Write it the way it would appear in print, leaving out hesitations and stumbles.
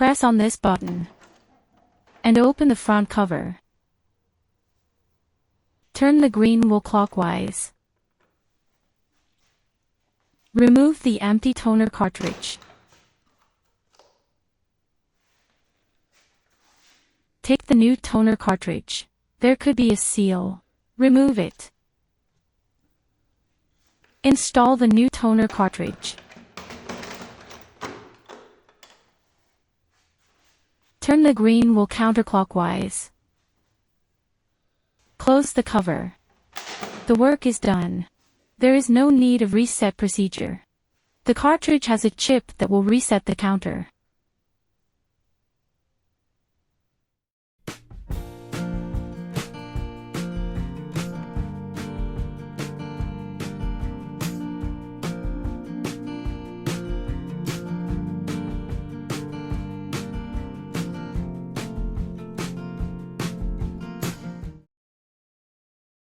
Press on this button and open the front cover. Turn the green wool clockwise. Remove the empty toner cartridge. Take the new toner cartridge. There could be a seal. Remove it. Install the new toner cartridge. Turn the green wool counterclockwise. Close the cover. The work is done. There is no need of reset procedure. The cartridge has a chip that will reset the counter.